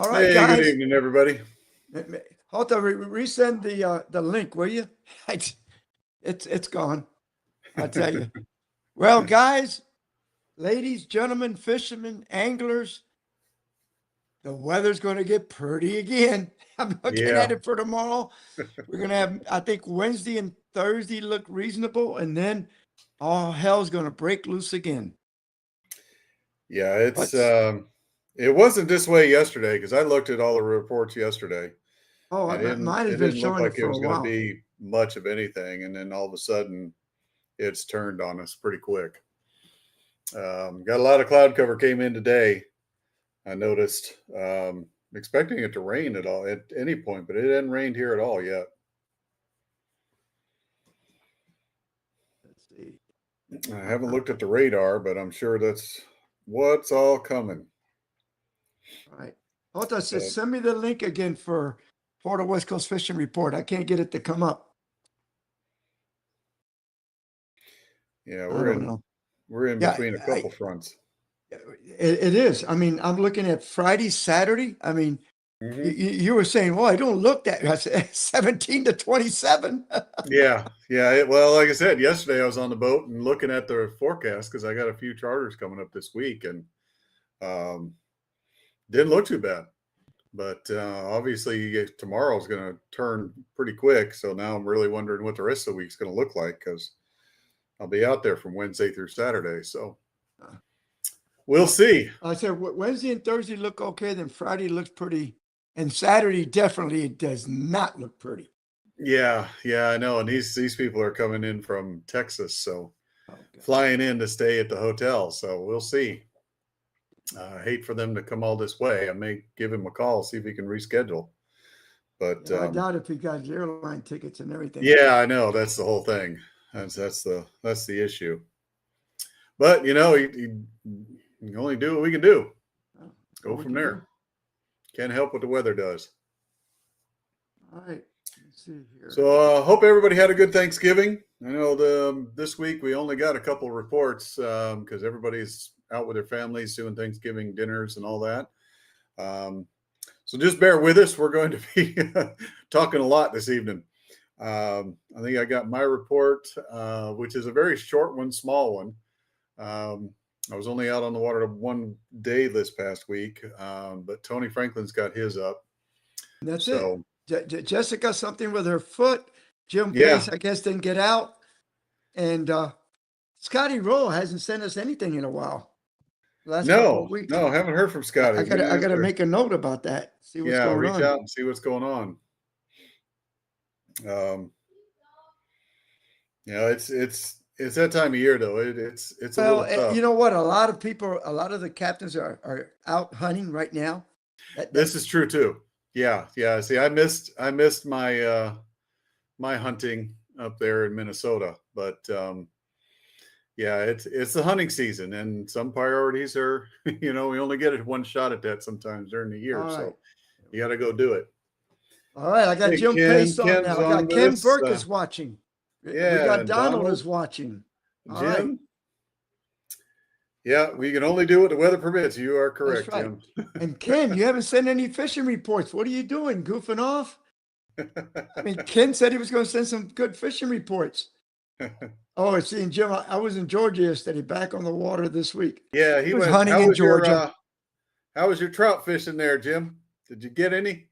All right, Hey, good guys. evening, everybody. Hold on, resend the link, will you? It's gone. I'll tell you. Well, guys, ladies, gentlemen, fishermen, anglers, the weather's going to get pretty again. I'm looking at Yeah, it for tomorrow. We're going to have, I think, Wednesday and Thursday look reasonable, and then all hell's going to break loose again. yeah, But it wasn't this way yesterday because I looked at all the reports yesterday, and mine has it been didn't look showing it like it for a was going to while. be much of anything, and then all of a sudden, it's turned on us pretty quick. Got a lot of cloud cover came in today. I noticed, expecting it to rain at any point, but it hasn't rained here at all yet. Let's see. I haven't looked at the radar, but I'm sure that's what's all coming. All right. Hold on, So, send me the link again for Florida West Coast Fishing Report. I can't get it to come up. yeah, I don't know. we're in Yeah, between a couple fronts. it is. I mean, I'm looking at Friday, Saturday. I mean, Hmm. you were saying, well, I don't look that. I said 17 to 27. Yeah, yeah. Well, like I said, yesterday I was on the boat and looking at the forecast because I got a few charters coming up this week, and um, didn't look too bad. But obviously, tomorrow's going to turn pretty quick. So now I'm really wondering what the rest of the week's going to look like because I'll be out there from Wednesday through Saturday. So we'll see. I said Wednesday and Thursday look okay. Then Friday looks pretty. And Saturday, definitely, it does not look pretty. Yeah, yeah, I know. And these people are coming in from Texas, so Okay. flying in to stay at the hotel. So we'll see. I hate for them to come all this way. I may give him a call, see if he can reschedule. But I doubt if he got airline tickets and everything. yeah, I know that's the whole thing. That's the issue. But you can only do what we can do. Go from there. Can't help what the weather does. All right. Let's see here. So hope everybody had a good Thanksgiving. I know this week we only got a couple reports because everybody's out with their families doing Thanksgiving dinners and all that. So just bear with us. We're going to be talking a lot this evening. I think I got my report, which is a very short one, small one. I was only out on the water one day this past week, but Tony Franklin's got his up. And that's So, it. Jessica, something with her foot. Jim yeah. Pace, I guess, didn't get out. And Scotty Rowe hasn't sent us anything in a while. Last couple of weeks. No, haven't heard from Scotty. I gotta make a note about that. See what's going reach on. out and see what's going on. It's that time of year though. It's a little tough. You know what? A lot of the captains are out hunting right now. This is true too. Yeah. See, I missed my my hunting up there in Minnesota, but yeah, it's the hunting season, and some priorities are, we only get one shot at that sometimes during the year, so you got to go do it. All right, I got Jim Pace on now. I got Ken Burke is watching. Yeah, we got Donald is watching. All Jim. Right. Yeah, we can only do what the weather permits. You are correct, right. Jim. And Ken, you haven't sent any fishing reports. What are you doing? Goofing off? I mean, Ken said he was going to send some good fishing reports. Oh, see, Jim, I was in Georgia yesterday, back on the water this week. Yeah, he was hunting in Georgia. How was your trout fishing there, Jim? Did you get any?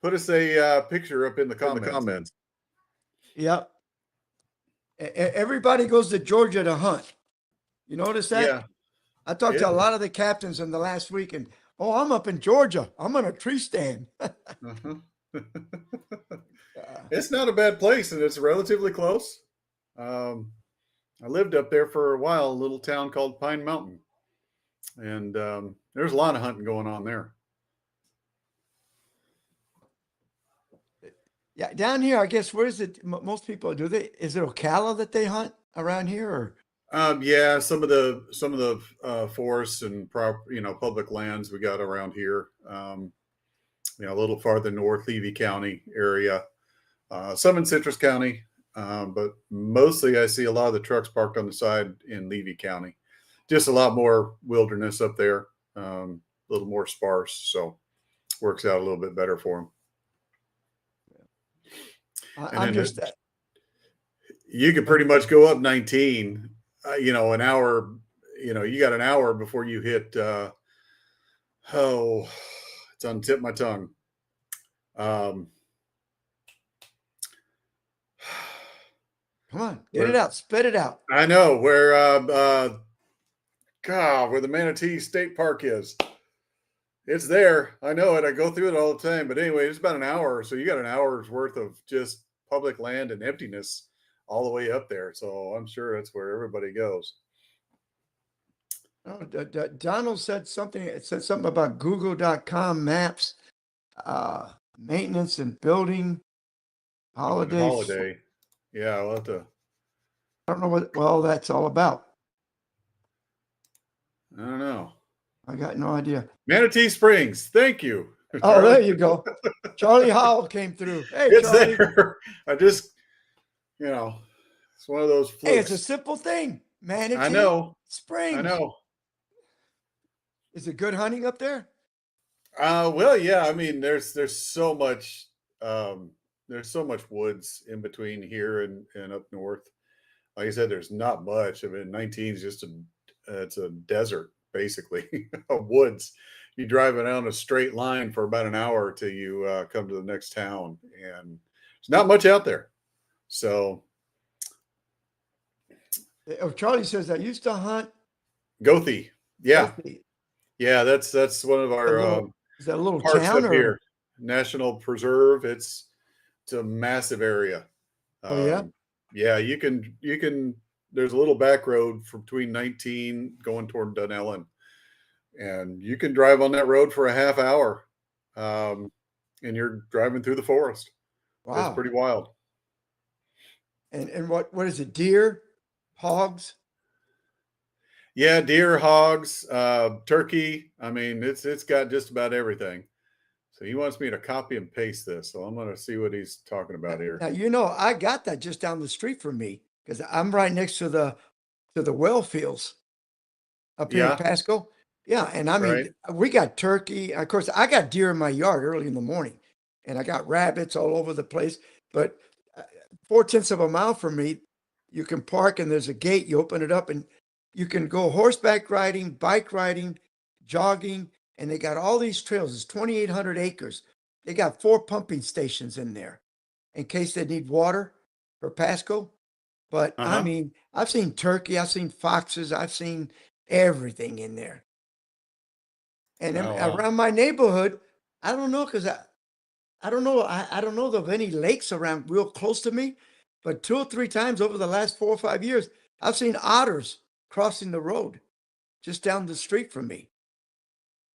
Put us a picture up in the comments. Yep. Everybody goes to Georgia to hunt. You notice that? Yeah. I talked to a lot of the captains in the last week, and I'm up in Georgia. I'm on a tree stand. It's not a bad place, and it's relatively close. I lived up there for a while, a little town called Pine Mountain, and there's a lot of hunting going on there. Yeah, down here, I guess. Where is it? Most people is it Ocala that they hunt around here, or? Yeah, some of the forests and public lands we got around here. A little farther north, Levy County area. Some in Citrus County, but mostly I see a lot of the trucks parked on the side in Levy County. Just a lot more wilderness up there, a little more sparse. So works out a little bit better for them. And I'm then just you could pretty much go up 19, an hour, you got an hour before you hit, it's on the tip of my tongue. come on, get it out, spit it out. I know where, where the Manatee State Park is. It's there. I know it. I go through it all the time. But anyway, it's about an hour. So you got an hour's worth of just public land and emptiness all the way up there. So I'm sure that's where everybody goes. Oh, Donald said something. It said something about Google.com maps, maintenance and building, holidays. Holiday. Yeah, I'll have to. I don't know what all that's all about. I don't know. I got no idea. Manatee Springs. Thank you. Oh, there you go. Charlie Howell came through. Hey, It's Charlie. there. I just, it's one of those flukes. Hey, it's a simple thing. Manatee I know. Springs. I know. Is it good hunting up there? Well, yeah. I mean, there's so much woods in between here and up north. Like I said, there's not much. I mean, 19 is just it's a desert basically of woods. You drive it down a straight line for about an hour till you come to the next town, and there's not much out there. So, Charlie says I used to hunt Gothi. Yeah. Gothi. Yeah, that's one of our is that a little parts town up here. National Preserve. It's a massive area. Oh yeah. Yeah, you can. There's a little back road between 19 going toward Dunellen, and you can drive on that road for a half hour, and you're driving through the forest. Wow, it's pretty wild. And what is it? Deer, hogs? Yeah, deer, hogs, turkey. I mean, it's got just about everything. So he wants me to copy and paste this. So I'm going to see what he's talking about here. Now, I got that just down the street from me because I'm right next to the well fields up here in Pasco. Yeah, and I mean, we got turkey. Of course, I got deer in my yard early in the morning, and I got rabbits all over the place. But 4/10 of a mile from me, you can park, and there's a gate. You open it up, and you can go horseback riding, bike riding, jogging, and they got all these trails. It's 2,800 acres. They got 4 pumping stations in there in case they need water for Pasco. But I mean, I've seen turkey, I've seen foxes, I've seen everything in there. And around my neighborhood, I don't know, because I don't know. I don't know of any lakes around real close to me, but 2 or 3 times over the last 4 or 5 years, I've seen otters crossing the road just down the street from me.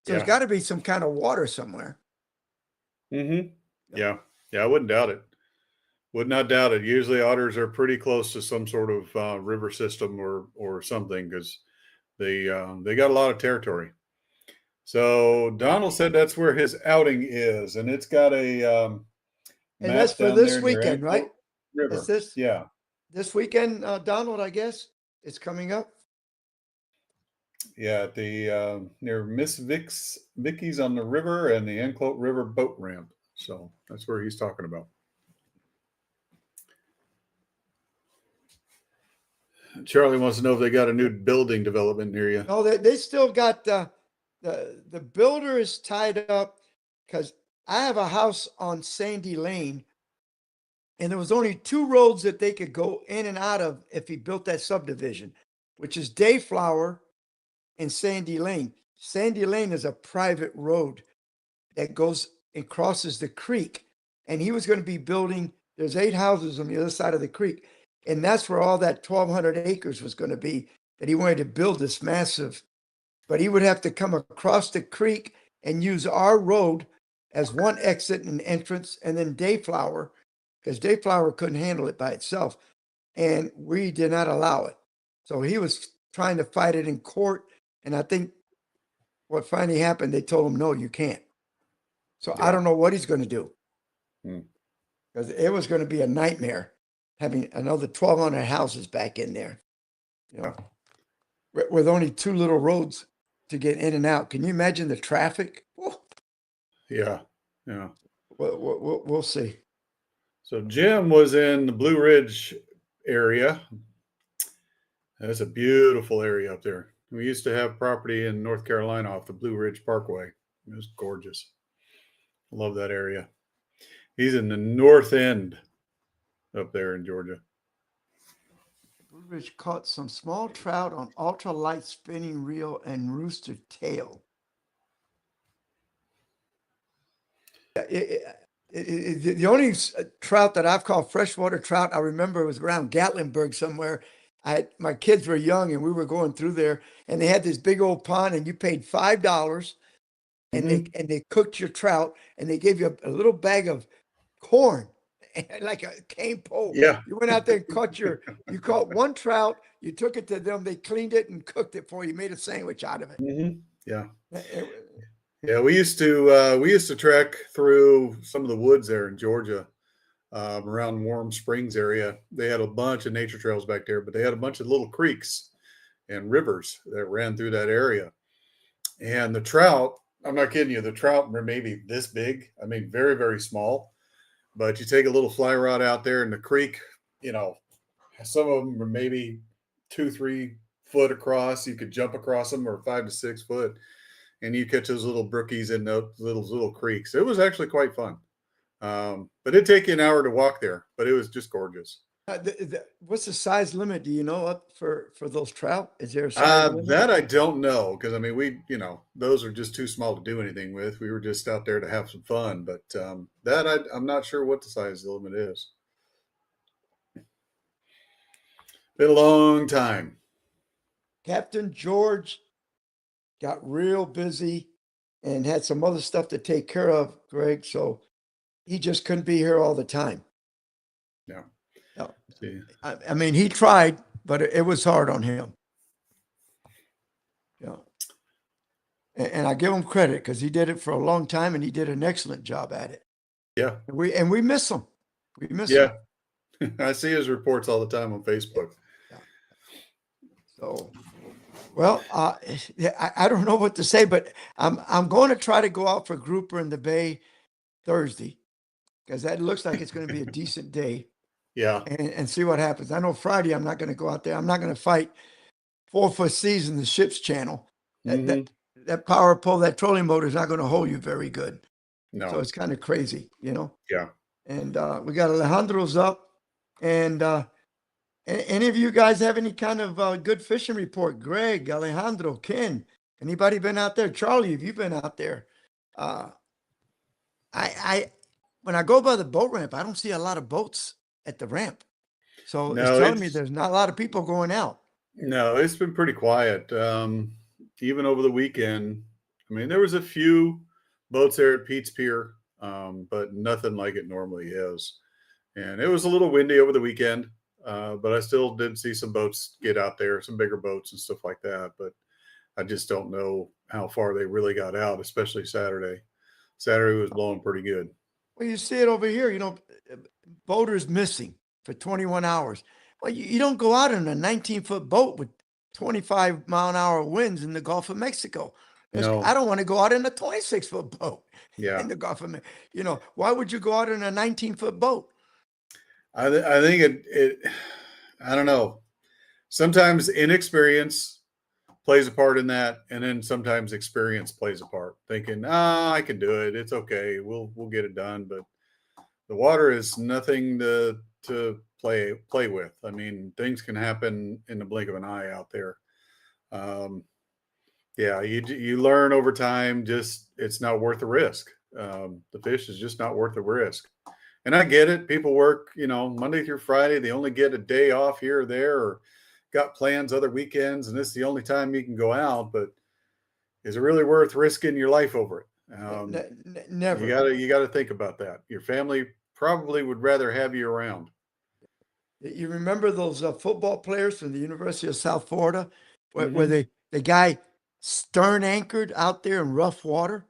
So there's got to be some kind of water somewhere. Mm-hmm. Yeah. I wouldn't doubt it. Would not doubt it. Usually otters are pretty close to some sort of river system or something, because they got a lot of territory. So Donald said that's where his outing is, and it's got a and that's for this weekend, right? River. Is this this weekend, Donald? I guess it's coming up. Yeah, at the near Miss Vicky's on the river and the Anclote River boat ramp. So that's where he's talking about. Charlie wants to know if they got a new building development near you. No, they still got the builder is tied up, because I have a house on Sandy Lane, and there was only 2 roads that they could go in and out of if he built that subdivision, which is Dayflower and Sandy Lane. Sandy Lane is a private road that goes and crosses the creek, and he was going to be building. There's 8 houses on the other side of the creek. And that's where all that 1,200 acres was going to be, that he wanted to build this massive, but he would have to come across the creek and use our road as one exit and entrance, and then Dayflower, because Dayflower couldn't handle it by itself. And we did not allow it. So he was trying to fight it in court. And I think what finally happened, they told him, no, you can't. So I don't know what he's going to do. Because it was going to be a nightmare having another 1,200 houses back in there, with only 2 little roads to get in and out. Can you imagine the traffic? Whoa. Yeah. Yeah. We'll see. So Jim was in the Blue Ridge area. That's a beautiful area up there. We used to have property in North Carolina off the Blue Ridge Parkway. It was gorgeous. Love that area. He's in the north end up there in Georgia. Blue Ridge caught some small trout on ultralight spinning reel and rooster tail. The only trout that I've caught freshwater trout I remember was around Gatlinburg somewhere. My kids were young and we were going through there, and they had this big old pond, and you paid $5, and they cooked your trout, and they gave you a little bag of corn, like a cane pole. Yeah. You went out there and you caught one trout, you took it to them, they cleaned it and cooked it for you, made a sandwich out of it. Yeah. It- Yeah, we used to trek through some of the woods there in Georgia, around Warm Springs area. They had a bunch of nature trails back there, but they had a bunch of little creeks and rivers that ran through that area. And the trout, I'm not kidding you, the trout were maybe this big. I mean, very, very small. But you take a little fly rod out there in the creek, some of them were maybe 2-3 foot across. You could jump across them, or 5 to 6 foot, and you catch those little brookies in those little creeks. It was actually quite fun. But it'd take you an hour to walk there, but it was just gorgeous. what's the size limit? Do you know up for those trout? Is there a size limit? That I don't know, because I mean, those are just too small to do anything with. We were just out there to have some fun, but I'm not sure what the size limit is. Been a long time. Captain George got real busy and had some other stuff to take care of, Greg. So he just couldn't be here all the time. Yeah. No. See. I mean, he tried, but it was hard on him. Yeah. And I give him credit because he did it for a long time, and he did an excellent job at it. Yeah. And we miss him. We miss him. Yeah. I see his reports all the time on Facebook. Yeah. So, well, I don't know what to say, but I'm going to try to go out for grouper in the Bay Thursday, because that looks like it's going to be a decent day. Yeah. And see what happens. I know Friday I'm not going to go out there. I'm not going to fight 4-foot seas in the ship's channel. That power pole, that trolling motor is not going to hold you very good. No. So it's kind of crazy, Yeah. And we got Alejandro's up. And any of you guys have any kind of good fishing report? Greg, Alejandro, Ken, anybody been out there? Charlie, have you been out there? When I go by the boat ramp, I don't see a lot of boats at the ramp. So No, it's telling me there's not a lot of people going out. No, it's been pretty quiet. Even over the weekend, I mean, there was a few boats there at Pete's Pier, but nothing like it normally is. And it was a little windy over the weekend, but I still did see some boats get out there, some bigger boats and stuff like that. But I just don't know how far they really got out, especially Saturday. Saturday was blowing pretty good. Well, you see it over here, boaters missing for 21 hours. Well, you don't go out in a 19-foot boat with 25-mile-an-hour winds in the Gulf of Mexico. No. I don't want to go out in a 26-foot boat Yeah. in the Gulf of Mexico. Why would you go out in a 19-foot boat? I think I don't know. Sometimes inexperience plays a part in that, and then sometimes experience plays a part. Thinking, I can do it. It's okay. We'll get it done. But the water is nothing to play with. I mean, things can happen in the blink of an eye out there. Yeah, you learn over time. Just it's not worth the risk. The fish is just not worth the risk. And I get it. People work, Monday through Friday. They only get a day off here or there, or got plans other weekends, and this is the only time you can go out. But is it really worth risking your life over it? Never. You gotta think about that. Your family probably would rather have you around. You remember those football players from the University of South Florida, where the guy stern anchored out there in rough water?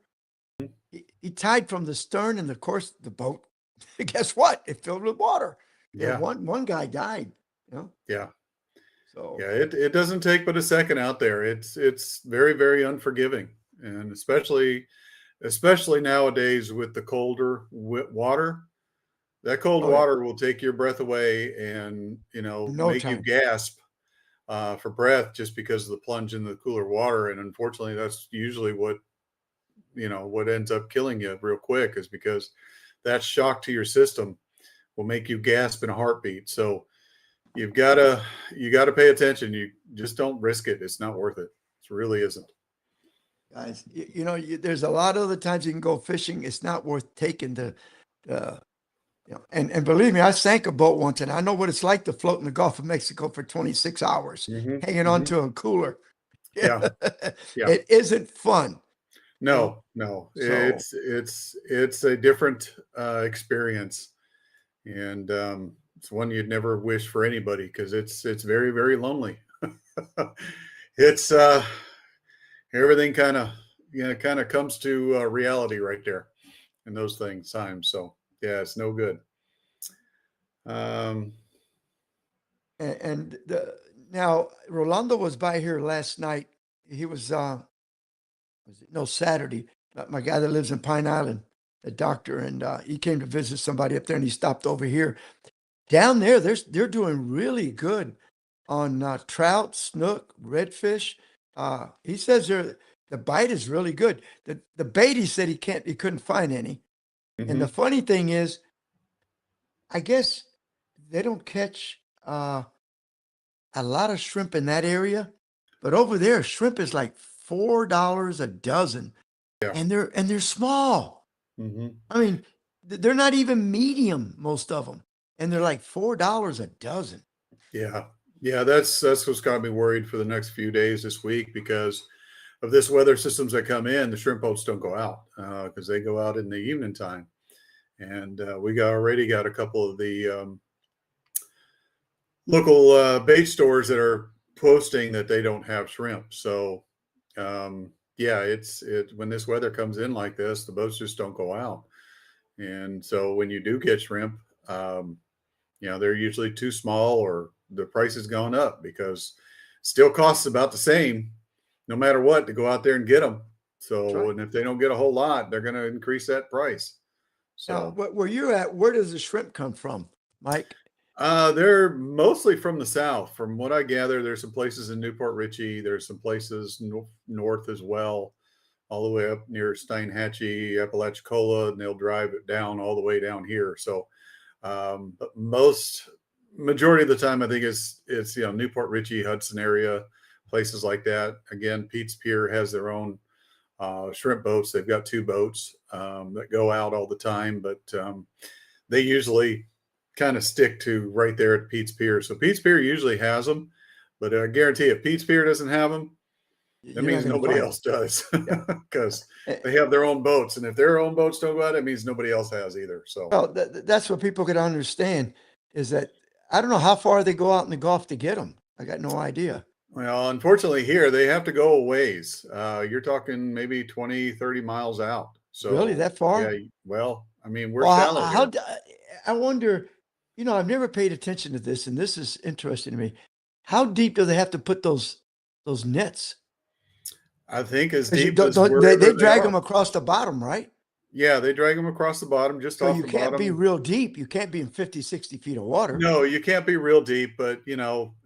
He tied from the stern, and of course the boat. Guess what? It filled with water. Yeah. One guy died. Yeah. So yeah, it doesn't take but a second out there. It's very, very unforgiving, and especially especially nowadays with the colder water. That cold Oh yeah, water will take your breath away and, no make you time. gasp for breath just because of the plunge in the cooler water. And unfortunately, that's usually what ends up killing you real quick, is because that shock to your system will make you gasp in a heartbeat. So you've got to, pay attention. You just don't risk it. It's not worth it. It really isn't. Guys, there's a lot of other times you can go fishing. It's not worth taking and believe me, I sank a boat once, and I know what it's like to float in the Gulf of Mexico for 26 hours, Hmm. hanging Hmm. onto a cooler. Yeah. Yeah. It isn't fun, you know. No, no, So it's a different experience, and it's one you'd never wish for anybody, because it's very, very lonely. It's everything kind of comes to reality right there in those things times. So yeah, it's no good. Um, and now Rolando was by here last night. He was it no Saturday. My guy that lives in Pine Island, the doctor, and he came to visit somebody up there, and he stopped over here. Down there, they're doing really good on trout, snook, redfish. He says the bite is really good. The bait, he said he couldn't find any. And the mhm. funny thing is, I guess they don't catch a lot of shrimp in that area, but over there, shrimp is like $4 a dozen, Yeah. and they're small. Hmm. I mean, they're not even medium, most of them, and they're like $4 a dozen. Yeah. Yeah. That's what's got me worried for the next few days this week, because of this weather systems that come in. The shrimp boats don't go out because they go out in the evening time. And already got a couple of the local bait stores that are posting that they don't have shrimp. So yeah, it when this weather comes in like this, the boats just don't go out. And so when you do get shrimp, um, they're usually too small, or the price has gone up, because still costs about the same no matter what to go out there and get them. That's So, right. and if they don't get a whole lot, they're going to increase that price. Now, So, where you're at, where does the shrimp come from, Mike? they're mostly from the south. From what I gather, there's some places in Newport Richey. There's some places north as well, all the way up near Steinhatchee, Apalachicola, and they'll drive it down all the way down here. So, but majority of the time, I think it's Newport Richey, Hudson area, places like that. Again, Pete's Pier has their own shrimp boats. They've got two boats that go out all the time, but they usually kind of stick to right there at Pete's Pier. So Pete's Pier usually has them, but I guarantee if Pete's Pier doesn't have them, that You're not means going to nobody find them. else does, Yeah. because Eh, they have their own boats, and if their own boats don't go out, it means nobody else has either. So, Well, that's what people could understand is that I don't know how far they go out in the Gulf to get them. I got no idea. well, unfortunately, here they have to go a ways. You're talking maybe 20, 30 miles out. Really, So, that yeah, far? well, I mean, we're Well, shallow here. I wonder, I've never paid attention to this, and this is interesting to me. How deep do they have to put those nets? I think as Because deep as they wherever they drag are. them across the bottom, right? Yeah, they drag them across the bottom, just So off you the can't be bottom. real deep. You can't be in 50, 60 feet of water. No, you can't be real deep, but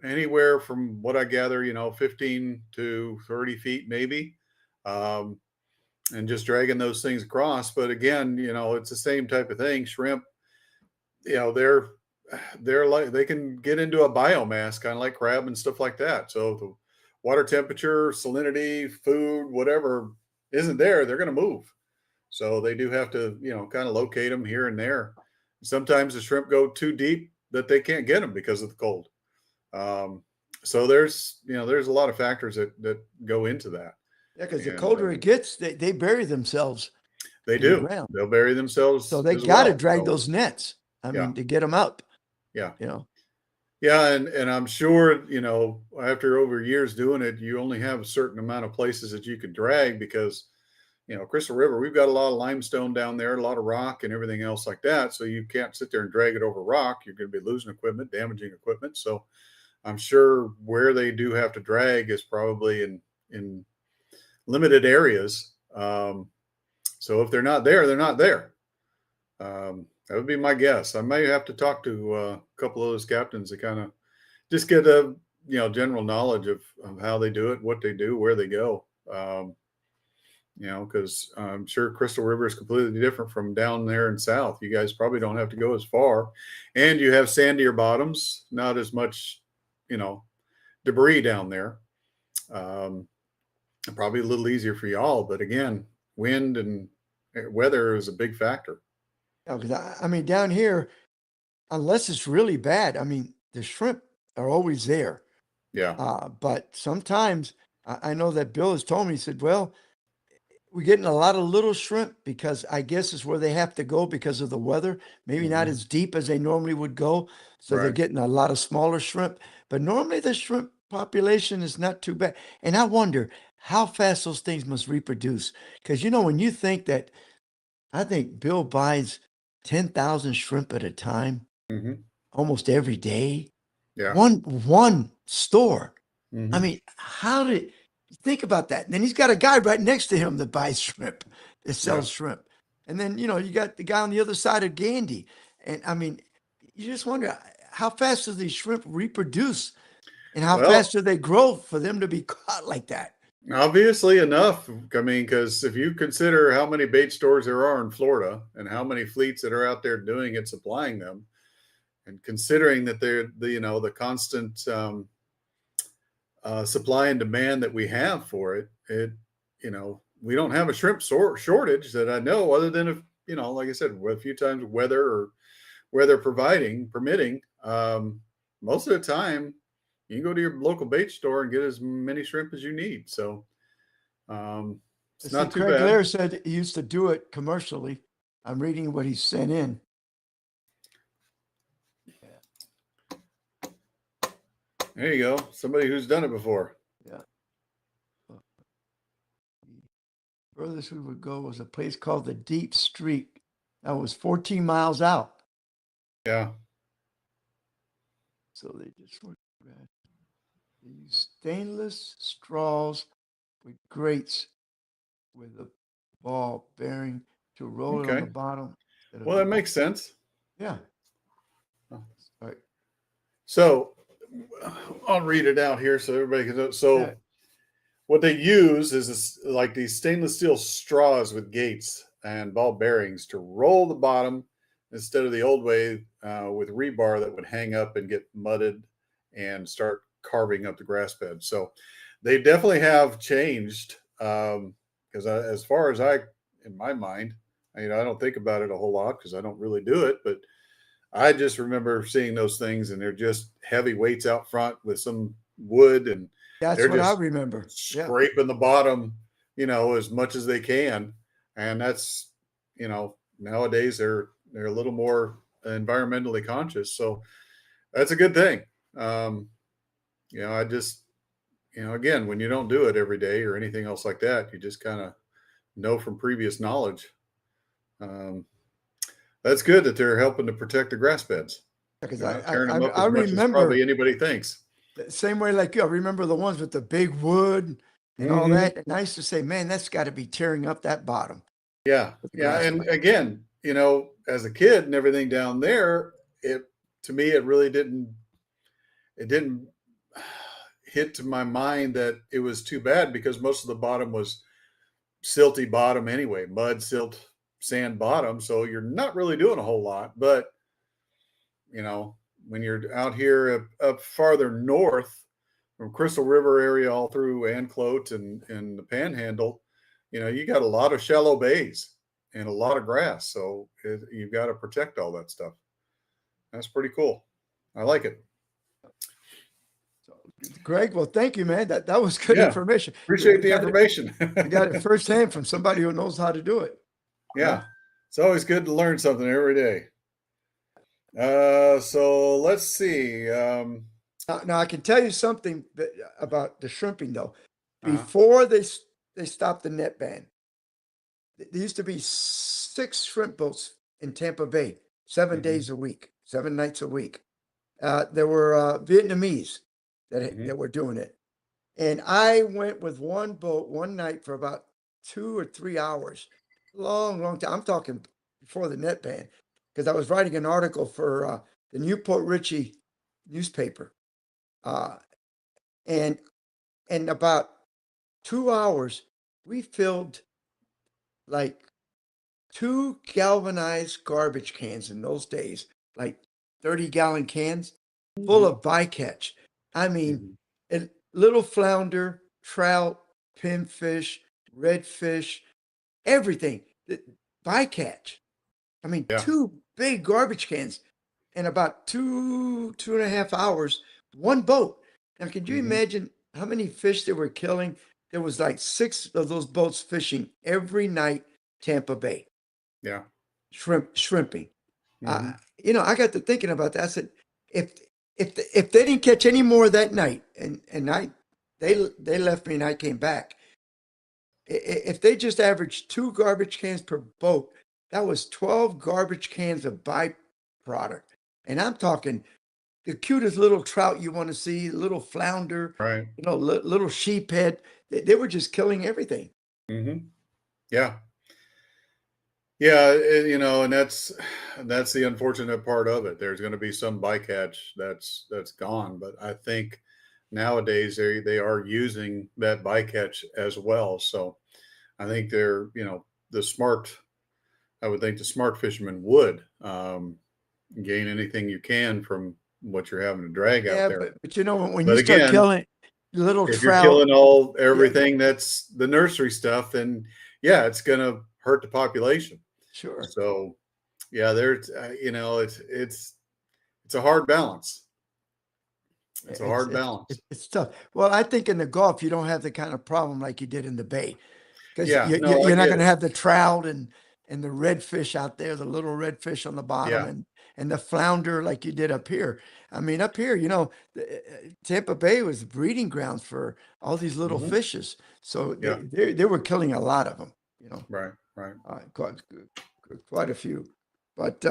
anywhere from what I gather, 15 to 30 feet maybe. Um, and just dragging those things across. But again, it's the same type of thing. Shrimp, they're like, they can get into a biomass, kind of like crab and stuff like that. So if the water temperature, salinity, food, whatever isn't there, they're going to move. So they do have to, kind of locate them here and there. Sometimes the shrimp go too deep that they can't get them because of the cold. Um, so there's a lot of factors that go into that. Yeah, because the And colder it gets, they bury themselves they in the do. ground. They'll bury So themselves they as got to well. drag So those nets. I yeah, mean, to get them up, yeah. you know. Yeah, and I'm sure, after over years doing it, you only have a certain amount of places that you can drag, because, Crystal River, we've got a lot of limestone down there, a lot of rock and everything else like that. So you can't sit there and drag it over rock. You're going to be losing equipment, damaging equipment. So I'm sure where they do have to drag is probably in limited areas. So if they're not there, they're not there. That would be my guess. I may have to talk to a couple of those captains to kind of just get a general knowledge of how they do it, what they do, where they go. Because I'm sure Crystal River is completely different from down there in south. You guys probably don't have to go as far, and you have sandier bottoms, not as much, debris down there. Probably a little easier for y'all, but again, wind and weather is a big factor. Because I mean, down here, unless it's really bad, I mean, the shrimp are always there. Yeah. But sometimes I know that Bill has told me, he said, well, we're getting a lot of little shrimp because I guess it's where they have to go because of the weather. Maybe not Mhm. as deep as they normally would go. So they're Right. getting a lot of smaller shrimp. But normally the shrimp population is not too bad. And I wonder how fast those things must reproduce. Because, when you think that, I think Bill buys 10,000 shrimp at a time, Hmm. almost every day. Yeah. One store. I Hmm. mean, how did think about that? And then he's got a guy right next to him that buys shrimp, that Yeah. sells shrimp. And then, you got the guy on the other side of Gandy. And I mean, you just wonder how fast do these shrimp reproduce and how Well, fast do they grow for them to be caught like that? obviously enough. I mean, because if you consider how many bait stores there are in Florida and how many fleets that are out there doing it, supplying them, and considering that they're the constant supply and demand that we have for we don't have a shrimp shortage that I know, other than if like I said, a few times weather permitting. Most of the time, you can go to your local bait store and get as many shrimp as you need. So it's See, not too Craig bad. Lair said he used to do it commercially. I'm reading what he sent in. There you go. Somebody who's done it before. Yeah. Furthest we would go was a place called the Deep Street. That was 14 miles out. Yeah. So they just went. They use stainless straws with grates with a ball bearing to roll it on the Okay. bottom. Well, that makes sense. Yeah. Right. So I'll read it out here so everybody can know. So Yeah. what they use is like these stainless steel straws with gates and ball bearings to roll the bottom instead of the old way with rebar that would hang up and get mudded and start carving up the grass bed. So they definitely have changed because as far as in my mind, I don't think about it a whole lot because I don't really do it, but I just remember seeing those things and they're just heavy weights out front with some wood and That's they're what I just remember. Yeah. scraping the bottom, as much as they can. And that's, nowadays they're a little more environmentally conscious. So that's a good thing. I just, again, when you don't do it every day or anything else like that, you just kind of know from previous knowledge. Um, that's good that they're helping to protect the grass beds. Because They're not tearing them up I as much as remember probably anybody thinks. the same way like you. I remember the ones with the big wood and all Mhm. that. And I used to say, man, that's got to be tearing up that bottom Yeah. with the Yeah. grass And plant. again, as a kid and everything down there, to me, it didn't hit to my mind that it was too bad because most of the bottom was silty bottom anyway, mud, silt, sand bottom. So you're not really doing a whole lot. But, you know, when you're out here up farther north from Crystal River area all through Anclote and the Panhandle, you got a lot of shallow bays and a lot of grass. So you've got to protect all that stuff. That's pretty cool. I like it. So, Greg, well, thank you, man. That was good Yeah. information. Appreciate You the got it. information. You got it firsthand from somebody who knows how to do it. Yeah. It's always good to learn something every day. So let's see. Now, I can tell you something about the shrimping though. Uh, Before they stopped the net ban, there used to be 6 shrimp boats in Tampa Bay, 7 days a week, 7 nights a week. There were Vietnamese mhm. that were doing it, and I went with one boat one night for about 2 or 3 hours. long time. I'm talking before the net ban, because I was writing an article for the Newport Richey newspaper, uh, and in about 2 hours we filled like 2 galvanized garbage cans in those days, like 30-gallon cans full Mhm. of bycatch. I mean, Mhm. little flounder, trout, pinfish, redfish, everything. Bycatch. I mean, Yeah. 2 big garbage cans in about 2.5 hours, one boat. Now, could you Mhm. imagine how many fish they were killing? There was like 6 of those boats fishing every night, Tampa Bay, Yeah. shrimping. Uh, Mhm. I got to thinking about that. I said, if if they didn't catch any more that night, and they left me and I came back. If they just averaged 2 garbage cans per boat, that was 12 garbage cans of byproduct. And I'm talking the cutest little trout you want to see, little flounder, Right. little sheephead. They were just killing everything. Mhm. Yeah. Yeah, and that's the unfortunate part of it. There's going to be some bycatch that's gone, but I think nowadays they are using that bycatch as well. So I think the smart. I would think the smart fishermen would gain anything you can from what you're having to drag out Yeah, there. but when you But start again, killing little if you're trout, killing all yeah, everything that's the nursery stuff, then yeah, it's going to hurt the population. sure. So yeah, there's it's a hard balance. It's a It's hard it's balance. it's tough. Well, I think in the Gulf you don't have the kind of problem like you did in the Bay, because Yeah, no, I you're not get going to it. have the trout and the redfish out there, the little redfish on the bottom, Yeah. and the flounder like you did up here. I mean, up here, Tampa Bay was breeding grounds for all these little Hmm. fishes, so Yeah. they were killing a lot of them. Right. Right. Quite a few. But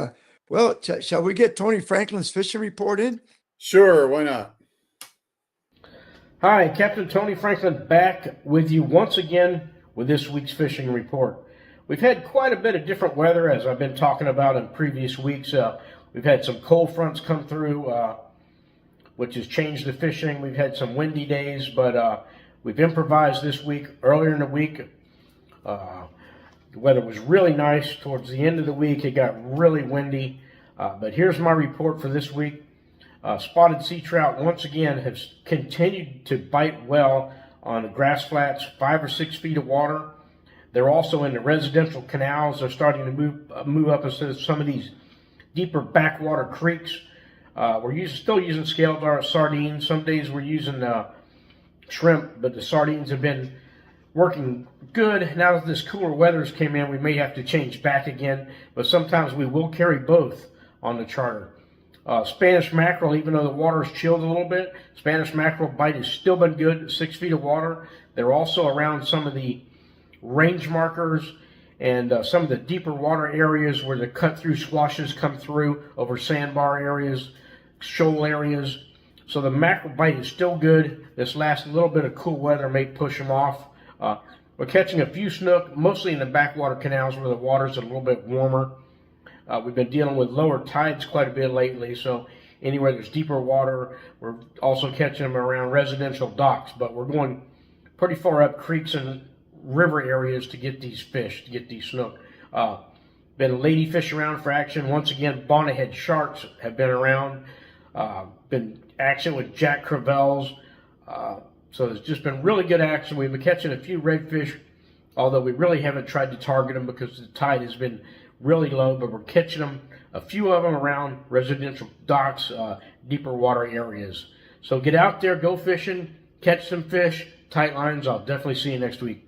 well, shall we get Tony Franklin's fishing report in? Sure. Why not? Hi, Captain Tony Franklin back with you once again with this week's fishing report. We've had quite a bit of different weather, as I've been talking about in previous weeks. We've had some cold fronts come through, which has changed the fishing. We've had some windy days, but we've improvised this week. Earlier in the week, the weather was really nice. Towards the end of the week, it got really windy. But here's my report for this week. Spotted sea trout once again have continued to bite well on the grass flats, 5 or 6 feet of water. They're also in the residential canals. They're starting to move up into some of these deeper backwater creeks. We're still using scaled sardines. Some days we're using shrimp, but the sardines have been working good. Now that this cooler weather's came in, we may have to change back again, but sometimes we will carry both on the charter. Spanish mackerel, even though the water's chilled a little bit, Spanish mackerel bite has still been good, 6 feet of water. They're also around some of the range markers and some of the deeper water areas where the cut through squashes come through over sandbar areas, shoal areas. So the mackerel bite is still good. This last little bit of cool weather may push them off. We're catching a few snook, mostly in the backwater canals where the water's a little bit warmer. We've been dealing with lower tides quite a bit lately, so anywhere there's deeper water, we're also catching them around residential docks, but we're going pretty far up creeks and river areas to get these fish, to get these snook. Been ladyfish around for action. Once again, bonnethead sharks have been around. Been action with jack crevalles. So there's just been really good action. We've been catching a few redfish, although we really haven't tried to target them because the tide has been really low, but we're catching them, a few of them around residential docks, deeper water areas. So get out there, go fishing, catch some fish, tight lines. I'll definitely see you next week.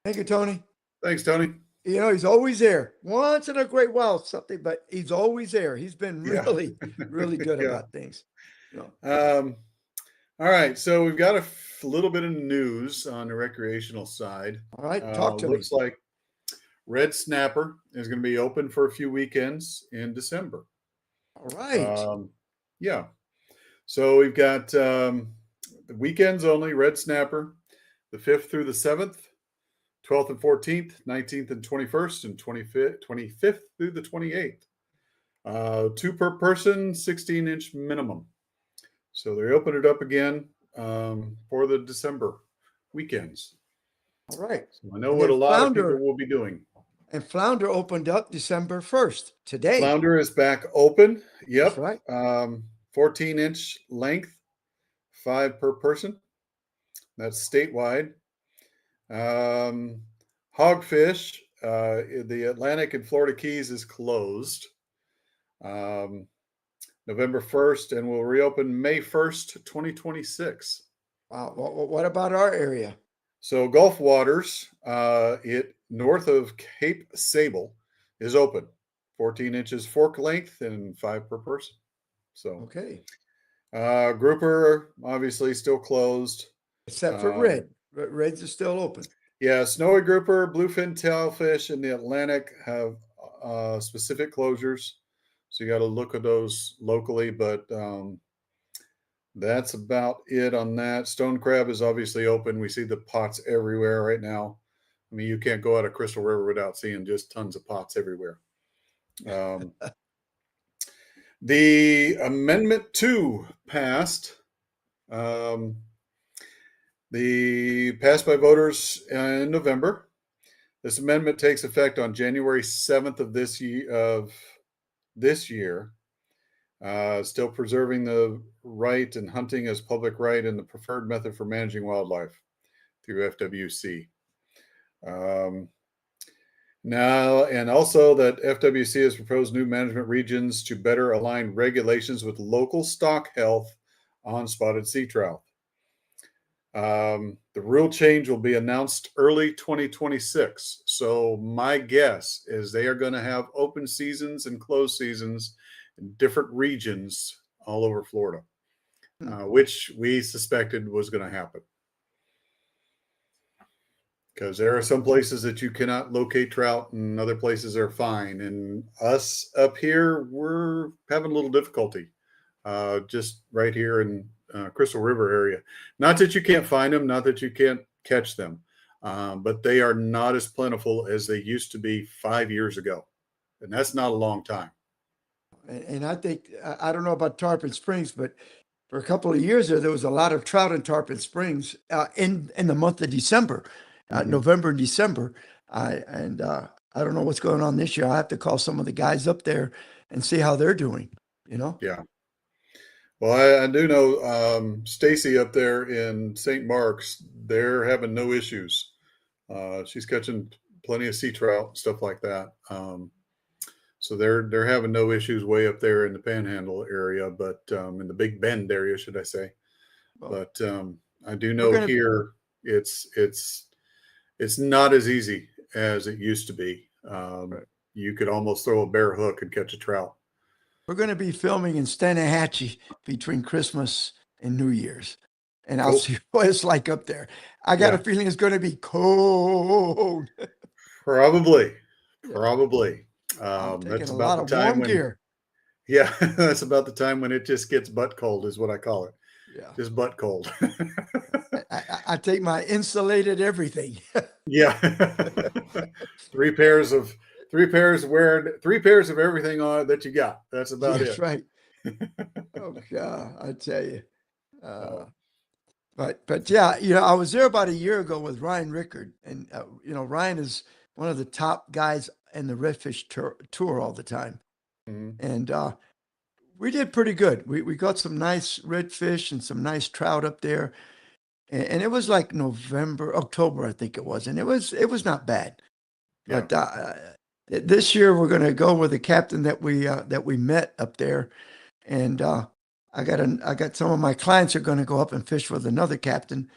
Thank you, Tony. Thanks, Tony. He's always there. Once in a great while, something, but he's always there. He's been Yeah. really, really good Yeah. about things. All right. So we've got a little bit of news on the recreational side. All right, talk to me. Looks like Red Snapper is going to be open for a few weekends in December. All right. Yeah. So we've got the weekends only, Red Snapper, the 5th through the 7th, 12th and 14th, 19th and 21st, and 25th through the 28th. 2 per person, 16-inch minimum. So they opened it up again for the December weekends. All right. So I know And what a then lot of Flounder- people will be doing. And Flounder opened up December 1st, today. Flounder is back open. Yep. That's right. 14-inch length, 5 per person. That's statewide. Hogfish, the Atlantic and Florida Keys is closed November 1st and will reopen May 1st, 2026. Wow. What about our area? So Gulf Waters, it north of Cape Sable, is open. 14 inches fork length and 5 per person. So Okay. Grouper obviously still closed. Except for red. Reds are still open. Yeah, snowy grouper, bluefin tailfish in the Atlantic have specific closures. So you got to look at those locally, but that's about it on that. Stone crab is obviously open. We see the pots everywhere right now. I mean, you can't go out of Crystal River without seeing just tons of pots everywhere. The Amendment 2 passed. The passed by voters in November. This amendment takes effect on January 7th of this year. Still preserving the right and hunting as public right and the preferred method for managing wildlife through FWC. Now, and also that FWC has proposed new management regions to better align regulations with local stock health on spotted sea trout. The rule change will be announced early 2026. So my guess is they are going to have open seasons and closed seasons in different regions all over Florida, which we suspected was going to happen. Because there are some places that you cannot locate trout and other places are fine. And us up here, we're having a little difficulty just right here in Crystal River area. Not that you can't find them, not that you can't catch them, but they are not as plentiful as they used to be 5 years ago. And that's not a long time. And I think, I don't know about Tarpon Springs, but for a couple of years there was a lot of trout in Tarpon Springs in the month of December, November and December. I don't know what's going on this year. I have to call some of the guys up there and see how they're doing, you know? Yeah. Well, I do know Stacy up there in St. Mark's, they're having no issues. She's catching plenty of sea trout, stuff like that. So they're having no issues way up there in the Panhandle area, but in the Big Bend area, should I say? Well, but I do know here it's not as easy as it used to be. Right. You could almost throw a bare hook and catch a trout. We're going to be filming in Stanahatchee between Christmas and New Year's, and I'll see what it's like up there. I got a feeling it's going to be cold. Probably. That's about the time when gear. Yeah, that's about the time when it just gets butt cold, is what I call it. Yeah, just butt cold. I take my insulated everything. Yeah, three pairs of everything on that you got. That's about it. That's right. Oh God, I tell you. But yeah, I was there about a year ago with Ryan Rickard, and Ryan is one of the top guys in the redfish tour all the time. Mm-hmm. And we did pretty good. We got some nice redfish and some nice trout up there. And it was like October, I think it was. And it was not bad. Yeah. But this year we're going to go with the captain that we met up there. And I got some of my clients are going to go up and fish with another captain.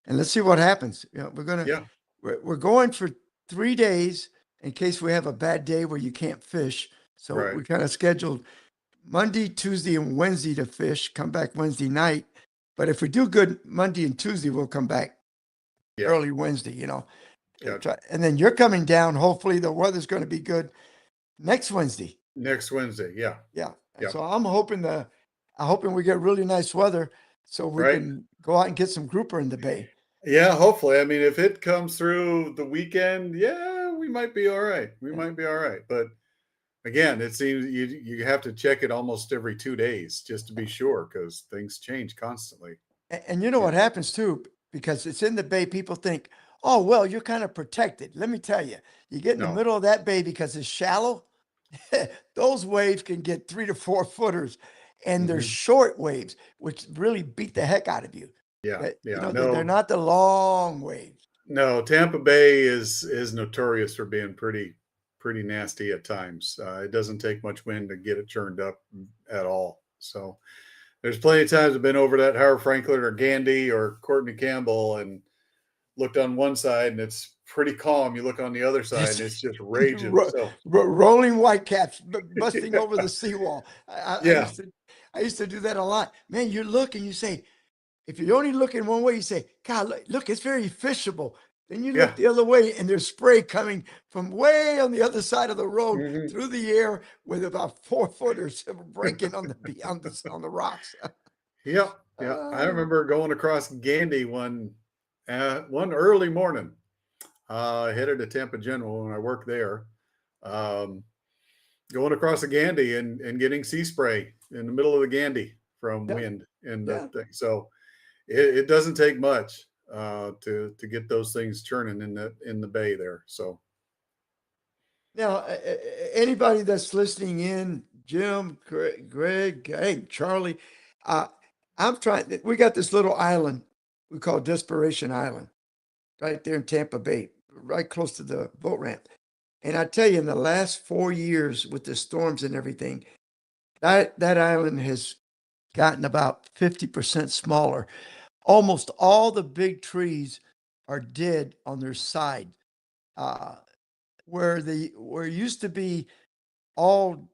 And let's see what happens. We're going for 3 days in case we have a bad day where you can't fish. So we kind of scheduled Monday, Tuesday, and Wednesday to fish, come back Wednesday night. But if we do good Monday and Tuesday, we'll come back early Wednesday, Gotcha. And then you're coming down. Hopefully the weather's going to be good next Wednesday. Yeah. Yeah. So I'm hoping we get really nice weather so we can go out and get some grouper in the bay. Yeah, hopefully. I mean, if it comes through the weekend, yeah, we might be all right. We might be all right. But again, it seems you have to check it almost every 2 days just to be sure because things change constantly. And you know Yeah. what happens too, because it's in the bay, people think, oh, well, you're kind of protected. Let me tell you, you get in the No. middle of that bay because it's shallow. Those waves can get 3 to 4 footers, and they're Hmm. short waves, which really beat the heck out of you. Yeah. That, Yeah. they're No. not the long waves. No. Tampa Bay is notorious for being pretty nasty at times. It doesn't take much wind to get it churned up at all. So there's plenty of times I've been over that Howard Franklin or Gandy or Courtney Campbell and looked on one side and it's pretty calm. You look on the other side and it's just raging. So Rolling whitecaps busting over the seawall. yeah, I used to do that a lot. Man, you look and you say, if you're only looking one way, you say, God, look, it's very fishable. Then you yeah. look the other way and there's spray coming from way on the other side of the road Hmm. through the air with about 4 footers breaking on the rocks. Yep, yeah. I Uh, remember going across Gandy one early morning. Headed to Tampa General when I worked there. Um, Going across the Gandy and getting sea spray in the middle of the Gandy from yeah, wind and the yeah. thing. So it doesn't take much to get those things churning in the bay there. So Now, anybody that's listening in, Jim, Greg, hey, Charlie, uh, I'm trying. We got this little island we call Desperation Island right there in Tampa Bay, right close to the boat ramp. And I tell you, in the last 4 years with the storms and everything, that island has gotten about 50% smaller. Almost all the big trees are dead on their side. Uh, where it used to be all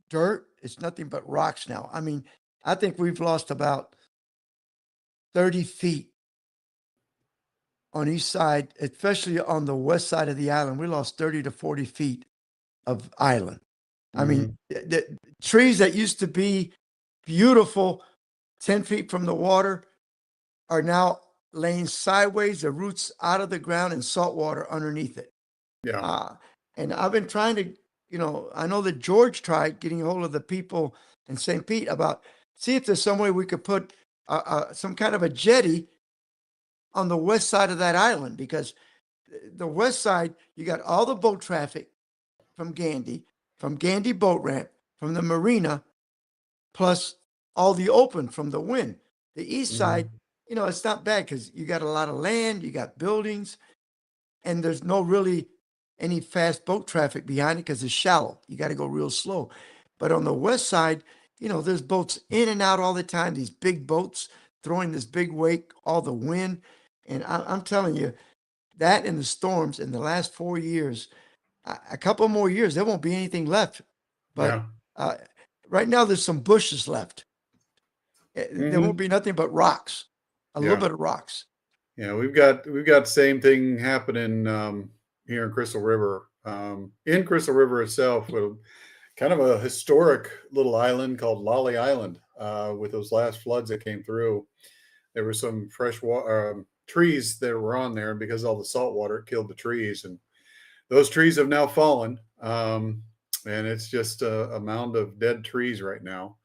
dirt, it's nothing but rocks now. I mean, I think we've lost about 30 feet on each side, especially on the west side of the island. We lost 30 to 40 feet of island. I mean, mhm. the trees that used to be beautiful 10 feet from the water are now laying sideways, the roots out of the ground and salt water underneath it. Yeah. Uh, and I've been trying to, I know that George tried getting a hold of the people in St. Pete about see if there's some way we could put some kind of a jetty on the west side of that island because the west side, you got all the boat traffic from Gandy boat ramp, from the marina, plus all the open from the wind. The east side, Mhm. it's not bad because you got a lot of land, you got buildings, and there's no really any fast boat traffic behind it because it's shallow. You got to go real slow. But on the west side, there's boats in and out all the time. These big boats throwing this big wake, all the wind, and I'm telling you, that and the storms in the last 4 years, a couple more years, there won't be anything left. But Yeah. uh, right now, there's some bushes left. There won't Hmm. be nothing but rocks, a little Yeah. bit of rocks. Yeah, we've got the same thing happening here in Crystal River. In Crystal River itself, with kind of a historic little island called Lolly Island. With those last floods that came through, there were some fresh trees that were on there, and because all the salt water it killed the trees, and those trees have now fallen. And it's just a mound of dead trees right now.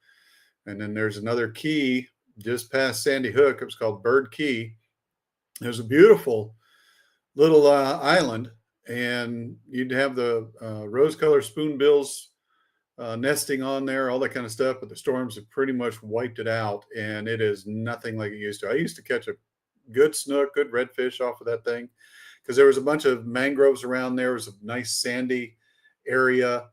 And then there's another key just past Sandy Hook. It was called Bird Key. There's a beautiful little island, and you'd have the rose-colored spoonbills nesting on there, all that kind of stuff. But the storms have pretty much wiped it out, and it is nothing like it used to. I used to catch a good snook, good redfish off of that thing because there was a bunch of mangroves around there. It was a nice sandy area.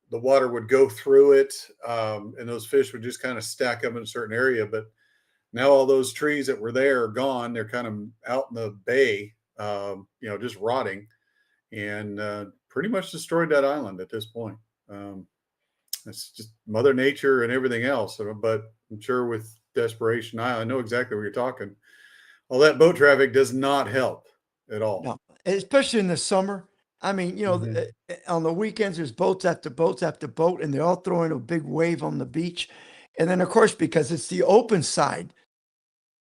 The water would go through it, and those fish would just kind of stack up in a certain area. But now all those trees that were there are gone. They're kind of out in the bay, just rotting, and pretty much destroyed that island at this point. Um, it's just Mother Nature and everything else. But I'm sure with Desperation Island, I know exactly what you're talking. All that boat traffic does not help at all. No, especially in the summer. I mean, Hmm. on the weekends, there's boats after boats after boat, and they're all throwing a big wave on the beach. And then, of course, because it's the open side,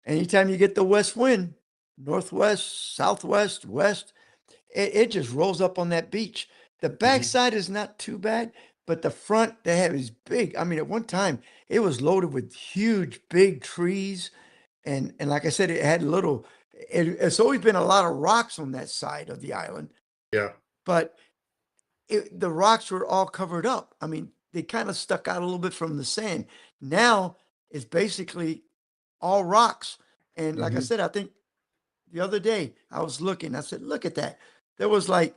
anytime you get the west wind, northwest, southwest, west. It just rolls up on that beach. The backside is not too bad, but the front, they have is big. I mean, at one time, it was loaded with huge, big trees. And like I said, it had it's always been a lot of rocks on that side of the island, Yeah. but the rocks were all covered up. I mean, they kind of stuck out a little bit from the sand. Now it's basically all rocks. And like I said, I think the other day I was looking, I said, look at that. There was like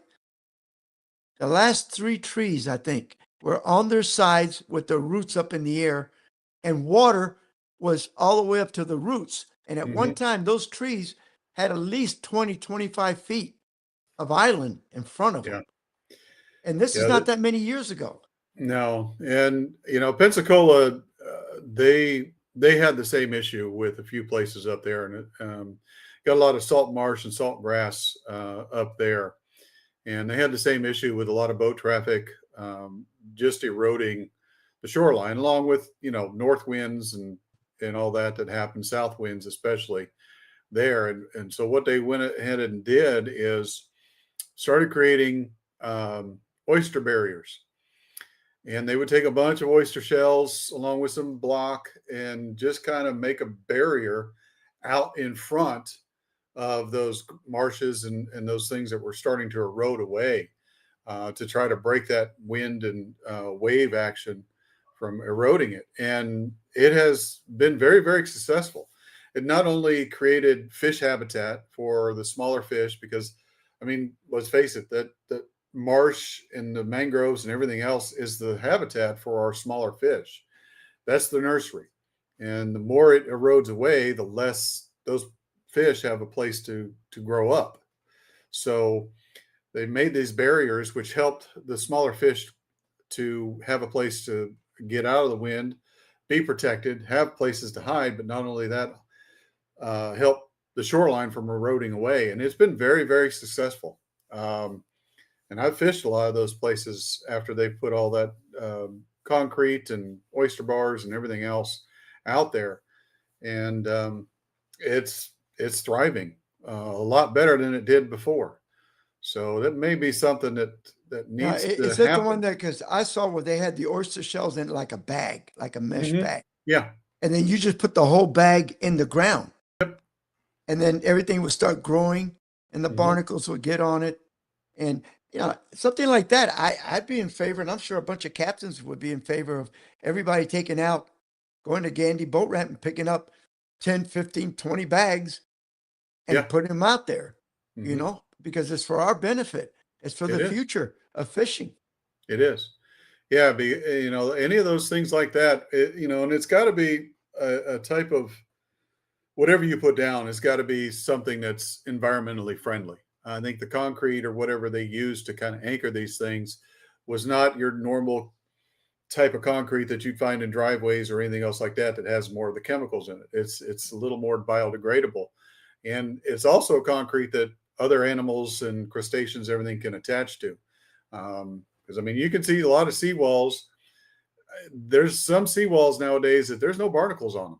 the last 3 trees, I think, were on their sides with their roots up in the air, and water was all the way up to the roots. And at one time, those trees had at least 20, 25 feet of island in front of them. And this is Yeah, not that many years ago. No, and Pensacola, they had the same issue with a few places up there, and got a lot of salt marsh and salt grass up there, and they had the same issue with a lot of boat traffic, just eroding the shoreline, along with north winds and all that happened, south winds especially there, and so what they went ahead and did is started creating oyster barriers. And they would take a bunch of oyster shells along with some block and just kind of make a barrier out in front of those marshes and those things that were starting to erode away, to try to break that wind and wave action from eroding it. And it has been very, very successful. It not only created fish habitat for the smaller fish, because, I mean, let's face it, that marsh and the mangroves and everything else is the habitat for our smaller fish. That's the nursery. And the more it erodes away, the less those fish have a place to grow up. So they made these barriers which helped the smaller fish to have a place to get out of the wind, be protected, have places to hide, but not only that, help the shoreline from eroding away. And it's been very, very successful. And I've fished a lot of those places after they put all that concrete and oyster bars and everything else out there, and it's thriving a lot better than it did before. So that may be something that needs to is it happen. the one that, because I saw where they had the oyster shells in like a bag, like a mesh bag, Yeah, and then you just put the whole bag in the ground, and then everything would start growing, and the barnacles would get on it, and something like that. I'd be in favor, and I'm sure a bunch of captains would be in favor of everybody taking out, going to Gandy boat ramp and picking up 10, 15, 20 bags and putting them out there, because it's for our benefit. It's for the future of fishing. It is. Yeah, any of those things like that, and it's got to be a type of, whatever you put down, it's got to be something that's environmentally friendly. I think the concrete or whatever they used to kind of anchor these things was not your normal type of concrete that you'd find in driveways or anything else like that has more of the chemicals in it. It's a little more biodegradable. And it's also concrete that other animals and crustaceans, everything can attach to. Because, I mean, you can see a lot of seawalls. There's some seawalls nowadays that there's no barnacles on them.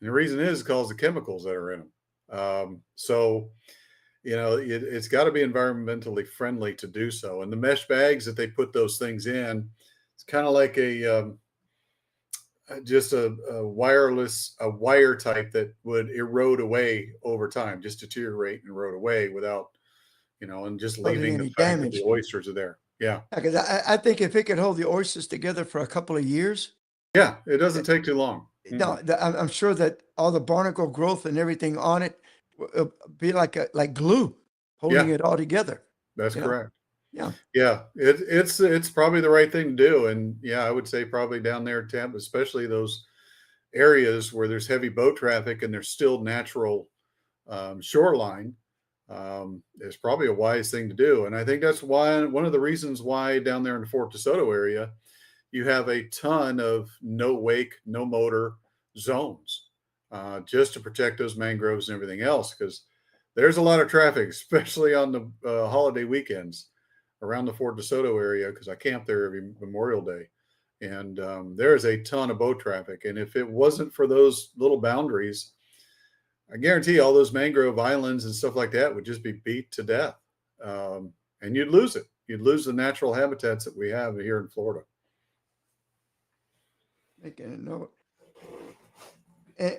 And the reason is because of the chemicals that are in them. It's got to be environmentally friendly to do so. And the mesh bags that they put those things in, it's kind of like just a wire type that would erode away over time, just deteriorate and erode away without, and just leaving the fact that the oysters are there. Yeah. Because I think if it could hold the oysters together for a couple of years. Yeah, it doesn't take too long. No, I'm sure that all the barnacle growth and everything on it will be like glue, holding it all together. That's correct. Yeah. Yeah. It's probably the right thing to do. And I would say probably down there in Tampa, especially those areas where there's heavy boat traffic and there's still natural shoreline, is probably a wise thing to do. And I think that's one of the reasons why down there in the Fort DeSoto area, you have a ton of no wake, no motor zones, just to protect those mangroves and everything else, because there's a lot of traffic, especially on the holiday weekends around the Fort DeSoto area, because I camp there every Memorial Day. And there's a ton of boat traffic. And if it wasn't for those little boundaries, I guarantee all those mangrove islands and stuff like that would just be beat to death. And you'd lose it. You'd lose the natural habitats that we have here in Florida. Making a note. And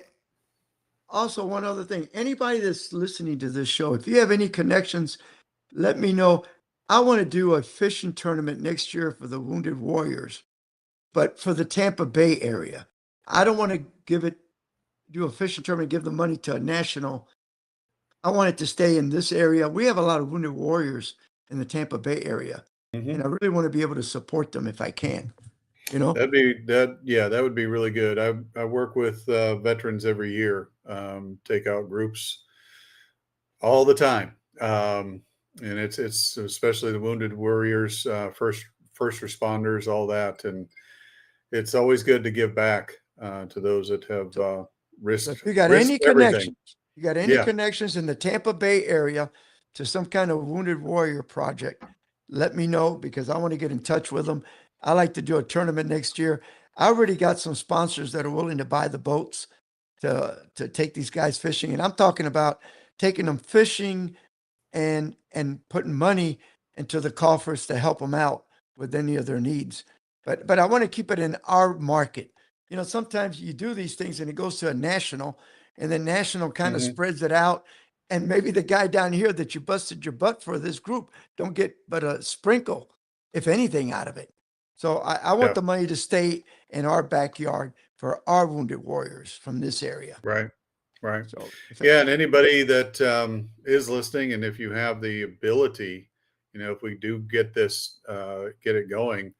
also, one other thing, anybody that's listening to this show, if you have any connections, let me know. I want to do a fishing tournament next year for the Wounded Warriors, but for the Tampa Bay area. I don't want to do a fishing tournament, give the money to a national. I want it to stay in this area. We have a lot of Wounded Warriors in the Tampa Bay area, and I really want to be able to support them if I can. You know, that would be really good. I work with veterans every year, take out groups all the time, and it's especially the Wounded Warriors, first responders, all that, and it's always good to give back to those that have risked. So if you got any connections, connections in the Tampa Bay area to some kind of Wounded Warrior project, let me know, because I want to get in touch with them. I like to do a tournament next year. I already got some sponsors that are willing to buy the boats to take these guys fishing. And I'm talking about taking them fishing and putting money into the coffers to help them out with any of their needs. But I want to keep it in our market. You know, sometimes you do these things and it goes to a national, and then national kind of spreads it out. And maybe the guy down here that you busted your butt for this group don't get but a sprinkle, if anything, out of it. So I want the money to stay in our backyard for our Wounded Warriors from this area. Right. So and anybody that is listening, and if you have the ability, you know, if we do get this, get it going,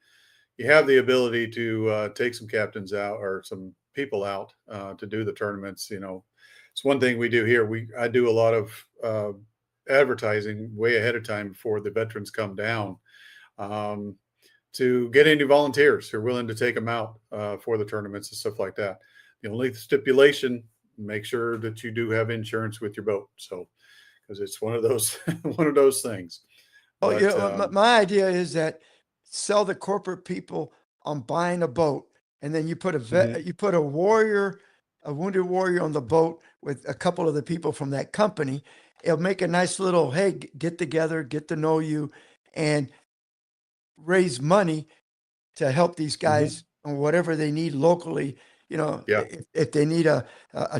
you have the ability to take some captains out or some people out to do the tournaments. You know, it's one thing we do here. I do a lot of advertising way ahead of time before the veterans come down. To get any volunteers who are willing to take them out for the tournaments and stuff like that. The only stipulation, make sure that you do have insurance with your boat. So, because it's one of those things. But, my idea is that sell the corporate people on buying a boat, and then you put you put a Wounded Warrior on the boat with a couple of the people from that company. It'll make a nice little, hey, get together, get to know you, and raise money to help these guys on whatever they need locally. You know, if they need a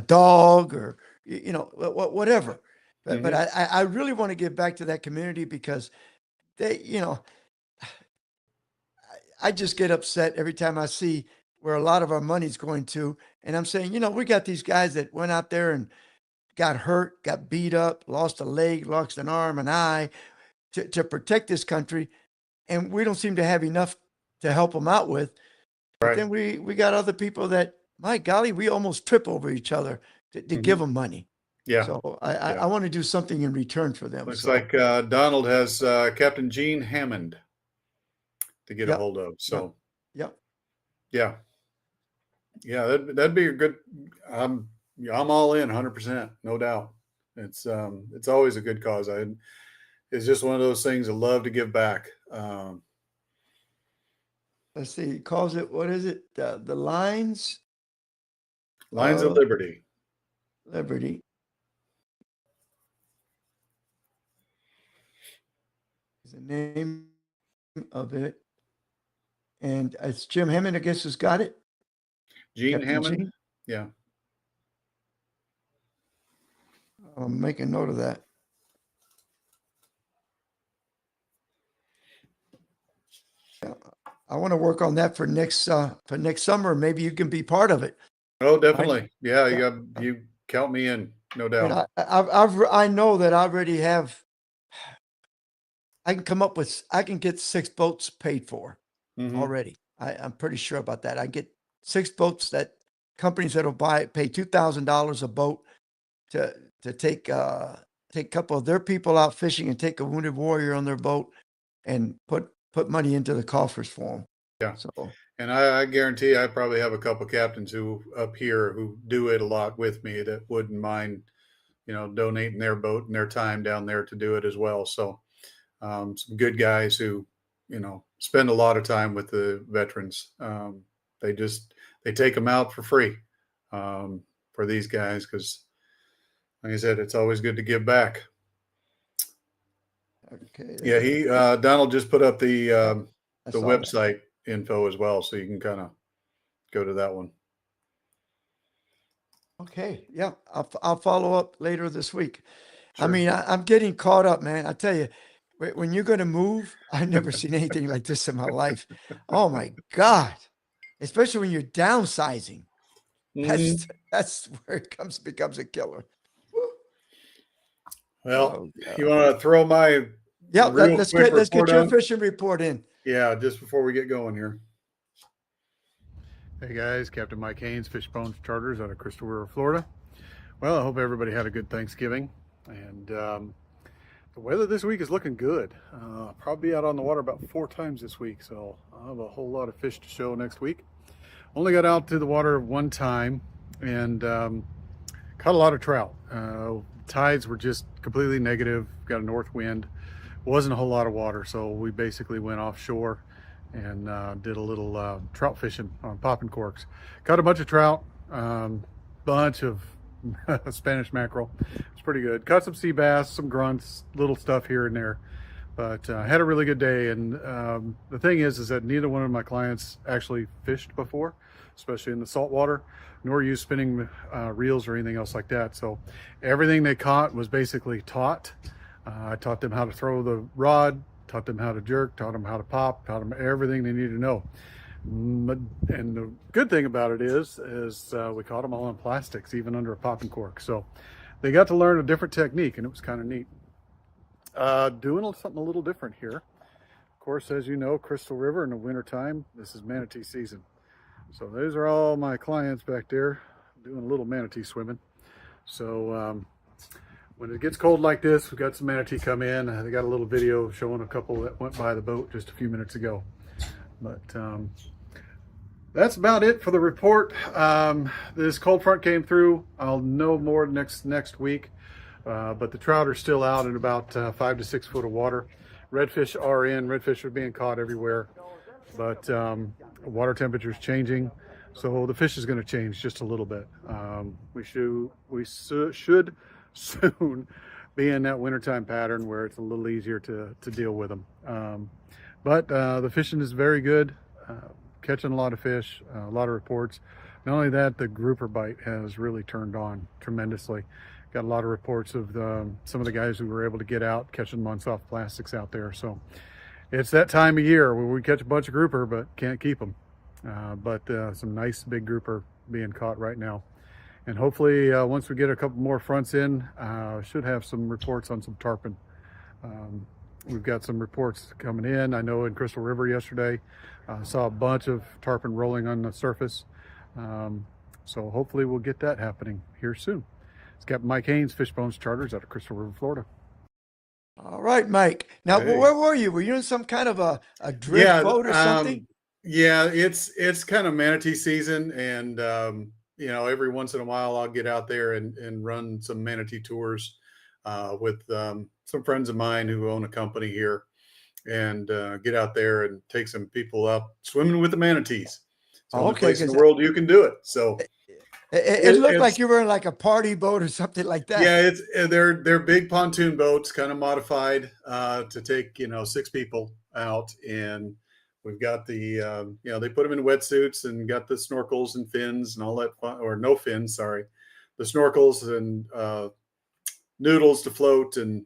dog or, you know, whatever. But I really want to give back to that community, because they, you know, I just get upset every time I see where a lot of our money's going to. And I'm saying, you know, we got these guys that went out there and got hurt, got beat up, lost a leg, lost an arm, an eye to protect this country. And we don't seem to have enough to help them out with. But then we got other people that, my golly, we almost trip over each other to give them money. Yeah. So I want to do something in return for them. Looks like Donald has Captain Gene Hammond to get a hold of. So yeah, that'd be a good. I'm all in 100%, no doubt. It's always a good cause. It's just one of those things I love to give back. Let's see, he calls it, what is it? The Lines of Liberty. Liberty. Is the name of it. And it's Jim Hammond, I guess, has got it. Gene Captain Hammond. Gene? Yeah. I'll make a note of that. I want to work on that for next summer. Maybe you can be part of it. Oh, definitely. Yeah, you count me in, no doubt. And I know that I already have. I can get 6 boats paid for already. I'm pretty sure about that. I get 6 boats that companies that'll pay $2,000 a boat to take a couple of their people out fishing and take a Wounded Warrior on their boat and put money into the coffers for them. Yeah. So, and I guarantee I probably have a couple captains who up here who do it a lot with me that wouldn't mind, you know, donating their boat and their time down there to do it as well. So some good guys who, you know, spend a lot of time with the veterans. They take them out for free for these guys, because like I said, it's always good to give back. Okay. Yeah, Donald just put up the I the saw that. website info as well, so you can kind of go to that one. Okay. Yeah. I'll follow up later this week. I Sure. mean, I'm getting caught up, man. I tell you, when you're going to move, I've never seen anything like this in my life. Oh my God. Especially when you're downsizing. Mhm. That's where it becomes a killer. Well, Oh, yeah. you want to throw my Yeah, real quick let's get report your on? fishing report in. Yeah, just before we get going here. Hey guys, Captain Mike Haynes, Fishbones Charters out of Crystal River, Florida. Well, I hope everybody had a good Thanksgiving, and the weather this week is looking good. I'll probably be out on the water about 4 times this week, so I'll have a whole lot of fish to show next week. Only got out to the water 1 time and caught a lot of trout. Tides were just completely negative, got a north wind. Wasn't a whole lot of water, so we basically went offshore and did a little trout fishing on popping corks. Caught a bunch of trout, bunch of Spanish mackerel. It's pretty good. Caught some sea bass, some grunts, little stuff here and there. But had a really good day. And the thing is that neither one of my clients actually fished before, especially in the saltwater, nor used spinning reels or anything else like that. So everything they caught was basically taught. I taught them how to throw the rod, taught them how to jerk, taught them how to pop, taught them everything they needed to know. And the good thing about it is we caught them all in plastics, even under a popping cork. So they got to learn a different technique, and it was kind of neat. Doing something a little different here. Of course, as you know, Crystal River in the wintertime, this is manatee season. So those are all my clients back there doing a little manatee swimming. So when it gets cold like this, we've got some manatee come in. They got a little video showing a couple that went by the boat just a few minutes ago. But that's about it for the report. This cold front came through. I'll know more next week. But the trout are still out in about 5 to 6 foot of water. Redfish are in. Redfish are being caught everywhere. But water temperature is changing. So the fish is going to change just a little bit. We should soon be in that wintertime pattern where it's a little easier to deal with them. But the fishing is very good, catching a lot of fish, a lot of reports. Not only that, the grouper bite has really turned on tremendously. Got a lot of reports of some of the guys who were able to get out, catching them on soft plastics out there. So it's that time of year where we catch a bunch of grouper, but can't keep them. But some nice big grouper being caught right now. And hopefully once we get a couple more fronts in, should have some reports on some tarpon. We've got some reports coming in. I know in Crystal River yesterday, saw a bunch of tarpon rolling on the surface. So hopefully we'll get that happening here soon. It's Captain Mike Haynes, Fishbones Charters out of Crystal River, Florida. All right, Mike. Now, Hey. where were you? Were you in some kind of a drift boat or something? Yeah, it's kind of manatee season, and every once in a while I'll get out there and run some manatee tours with some friends of mine who own a company here, and get out there and take some people up swimming with the manatees. It's the only Okay, place in the 'cause world you can do it. So it looked like it's you were in like a party boat or something like that. yeah, they're big pontoon boats, kind of modified to take 6 people out, and we've got the they put them in wetsuits and got the snorkels and fins and all that fun, or no fins, sorry, the snorkels and noodles to float, and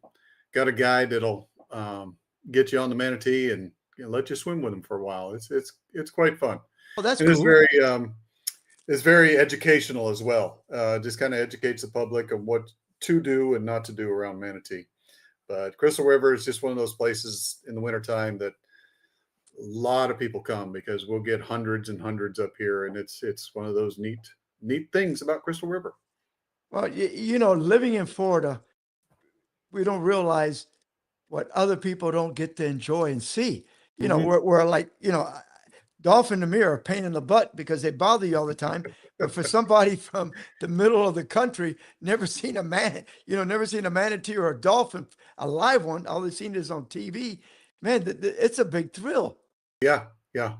got a guide that'll get you on the manatee and let you swim with them for a while. It's quite fun, Oh, that's and cool. it's very educational as well. Just kind of educates the public on what to do and not to do around manatee. But Crystal River is just one of those places in the wintertime that a lot of people come, because we'll get hundreds and hundreds up here, and it's one of those neat things about Crystal River. Well, living in Florida, we don't realize what other people don't get to enjoy and see. Mhm. We're like, dolphin to me are a pain in the butt because they bother you all the time. But for somebody from the middle of the country, never seen a manatee or a dolphin, a live one, all they've seen is on TV. Man, it's a big thrill. Yeah, yeah.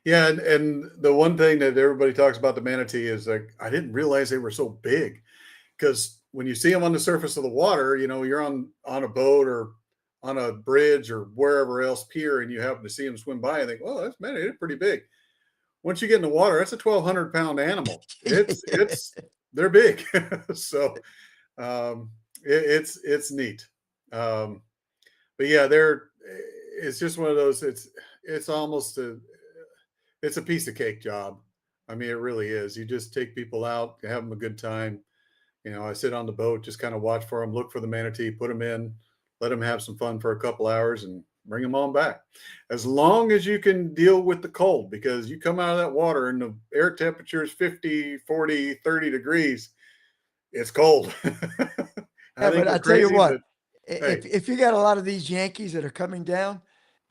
Yeah, and the one thing that everybody talks about the manatee is, like, I didn't realize they were so big, because when you see them on the surface of the water, you're on a boat or on a bridge or wherever else pier, and you happen to see them swim by and think, well, they're pretty big. Once you get in the water, that's a 1,200-pound animal. They're big. So it's neat. But yeah, it's just one of those, it's almost it's a piece of cake job. I mean, it really is. You just take people out, have them a good time. I sit on the boat, just kind of watch for them, look for the manatee, put them in, let them have some fun for a couple hours and bring them on back. As long as you can deal with the cold, because you come out of that water and the air temperature is 50, 40, 30 degrees, it's cold. But I tell you what, hey. if you got a lot of these Yankees that are coming down,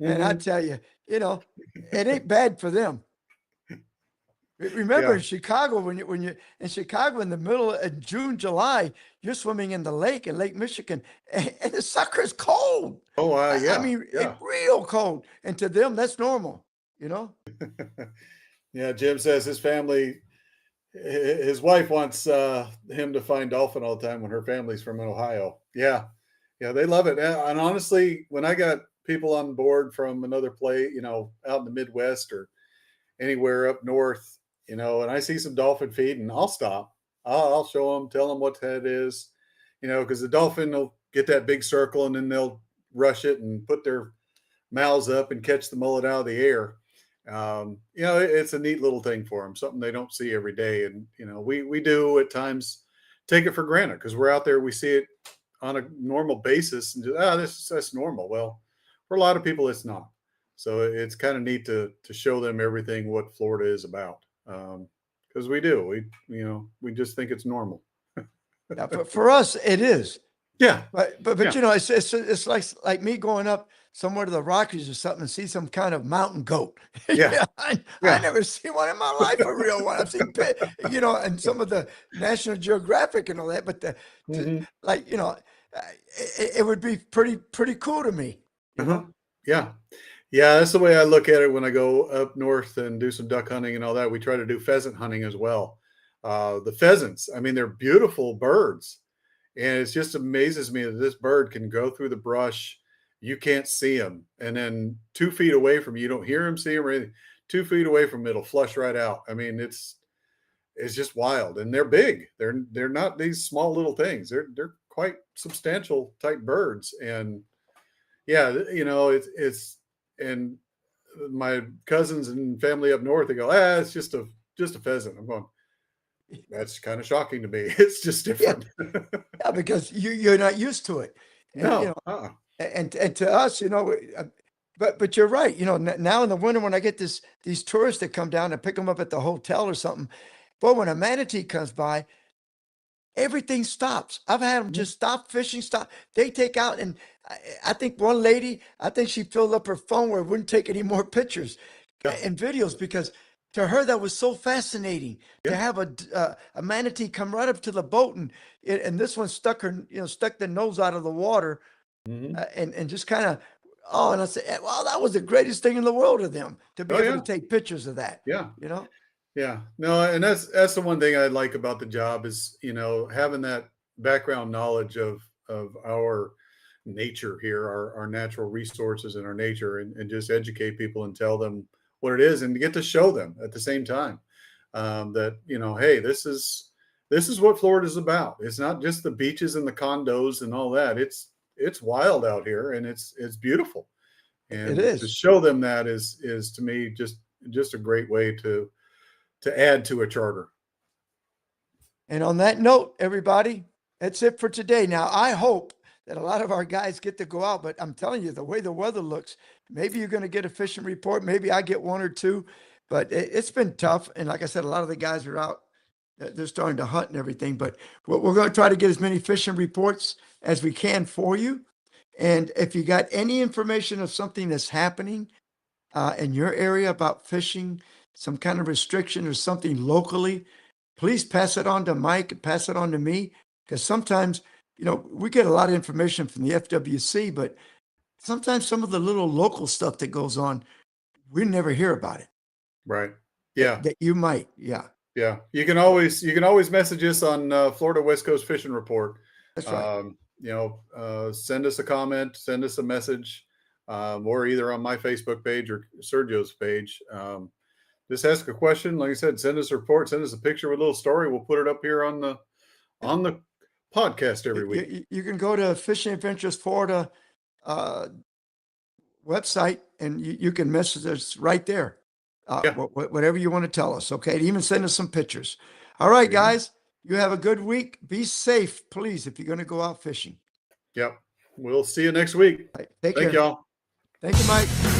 and I tell you, it ain't bad for them. Remember in Chicago, when you're in Chicago in the middle of June, July, you're swimming in the lake in Lake Michigan, and the sucker is cold. Oh, yeah. I mean, it's real cold, and to them that's normal. Yeah, Jim says his family, his wife wants him to find dolphin all the time when her family's from Ohio. Yeah, they love it. And honestly, when I got people on board from another place, out in the Midwest or anywhere up north, and I see some dolphin feeding, I'll stop. I'll show them, tell them what that is, because the dolphin will get that big circle and then they'll rush it and put their mouths up and catch the mullet out of the air. It's a neat little thing for them, something they don't see every day. And, we do at times take it for granted because we're out there, we see it on a normal basis and just, that's normal. Well, for a lot of people, it's not. So it's kind of neat to show them everything what Florida is about. Because we we just think it's normal. Now, for us, it is. Yeah. But Yeah. It's like me going up somewhere to the Rockies or something and see some kind of mountain goat. Yeah. I never seen one in my life, a real one. I've seen, and some of the National Geographic and all that, but it would be pretty cool to me. Yeah. Yeah, that's the way I look at it when I go up north and do some duck hunting and all that. We try to do pheasant hunting as well. The pheasants, I mean, they're beautiful birds. And it just amazes me that this bird can go through the brush. You can't see him. And then 2 feet away from you don't hear him, see him, or anything. 2 feet away from him, it'll flush right out. I mean, it's just wild. And they're big. They're not these small little things. They're quite substantial type birds. And yeah, it's and my cousins and family up north, they go, it's just a pheasant. I'm going, that's kind of shocking to me. It's just different. Yeah, because you're not used to it. And, No. And to us, but you're right. Now in the winter when I get these tourists that come down and pick them up at the hotel or something, but when a manatee comes by, everything stops. I've had them just stop fishing, stop. They take out, and I think one lady, she filled up her phone where it wouldn't take any more pictures and videos because to her that was so fascinating to have a manatee come right up to the boat and this one stuck the nose out of the water and just kind of and I said, well, that was the greatest thing in the world to them to be able to take pictures of that. Yeah. Yeah. No, and that's the one thing I like about the job is, having that background knowledge of our nature here, our natural resources and our nature, and just educate people and tell them what it is and to get to show them at the same time that, hey, this is what Florida is about. It's not just the beaches and the condos and all that. It's wild out here and it's beautiful. And it is. To show them that is to me just a great way to add to a charter. And on that note, everybody, that's it for today. Now, I hope that a lot of our guys get to go out, but I'm telling you, the way the weather looks, maybe you're going to get a fishing report. Maybe I get one or two, but it's been tough. And like I said, a lot of the guys are out. They're starting to hunt and everything, but we're going to try to get as many fishing reports as we can for you. And if you got any information of something that's happening in your area about fishing, some kind of restriction or something locally, please pass it on to Mike, pass it on to me, because sometimes, we get a lot of information from the FWC, but sometimes some of the little local stuff that goes on, we never hear about it. Right. Yeah. That you might. Yeah. Yeah, you can always message us on Florida West Coast Fishing Report. That's right. Send us a comment, send us a message, or either on my Facebook page or Sergio's page. Just ask a question. Like I said, send us a report, send us a picture with a little story. We'll put it up here on the podcast every week. You can go to Fishing Adventures Florida website, and you can message us right there. Whatever you want to tell us, okay? Even send us some pictures. All right, guys, you have a good week. Be safe, please, if you're going to go out fishing. Yep. We'll see you next week. Right, take Thank care. y'all. Thank you, Mike.